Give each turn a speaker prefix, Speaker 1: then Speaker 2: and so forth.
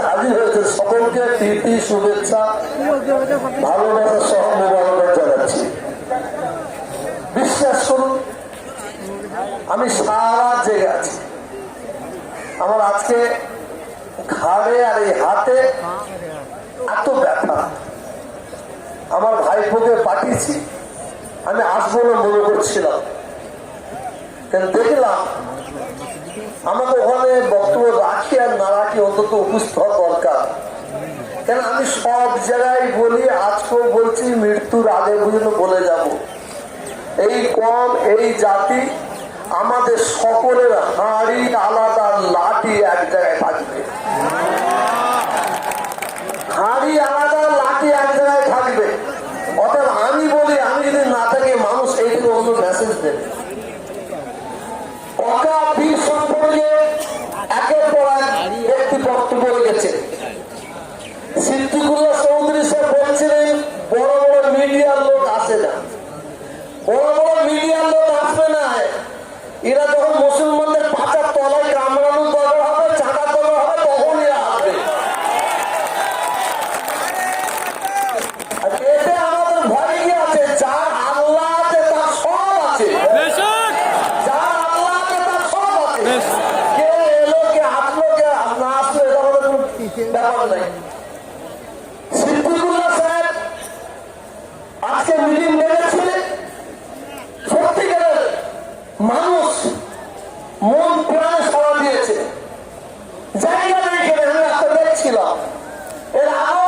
Speaker 1: হাজির হয়েছে সকলকে প্রীতি শুভেচ্ছা ভালোবাসা সহ মোবারকবাদ জানাচ্ছি। বিশ্বাস করুন আমি সারা জেগে আছি। আমার আজকে ঘাড়ে আর এই হাতে এত ব্যথা। আমার ভাইপোকে পাঠিয়েছি, আমি আসবো না মনে করছিলাম, কিন্তু দেখলাম আমাকে ওখানে বক্তব্য রাখি আর না রাখি অন্তত উপস্থিত হওয়া দরকার। কেন আমি সব জায়গায় বলি, আজকেও বলছি, মৃত্যুর আগে পর্যন্ত বলে যাব, এই কম এই জাতি আমাদের সকলের হাঁড়ি আলাদা, লাঠি এক জায়গায় থাকবে। হাঁড়ি আলাদা, লাঠি এক জায়গায় থাকবে। অর্থাৎ আমি বলি, আমি যদি না থাকি মানুষ এইদিকে অন্য মেসেজ দেবে। অকাবীর সম্পর্কে একের পর এক ব্যক্তি বক্তব্য রেখেছে। সিদ্দিকুল্লাহ চৌধুরী সাহেব বলছিলেন বড় বড় মিডিয়ার লোক আসে না, বড় বড় মিডিয়ার লোক আসবে না। এরা যখন মুসলমানদের পাচার তলায় কামড়ানোর দরকার হবে, চাঁদা দরকার হবে, তখন এরা আসবে। এতে আমাদের ভয় কি আছে? যার আল্লাহ আছে তার সব আছে, যার আল্লাহ আছে তার সব আছে। কে এলো কে আসলো কে না আসলো এটা আমাদের কোনো ব্যাপার নাই। সিদ্দিকুল্লাহ সাহেব আজকে মিটিং ডেকেছে, সত্যিকারের মানুষ মন প্রাণে সাড়া দিয়েছে। জায়গা নেই, আমি একটা দেখছিলাম এর আগে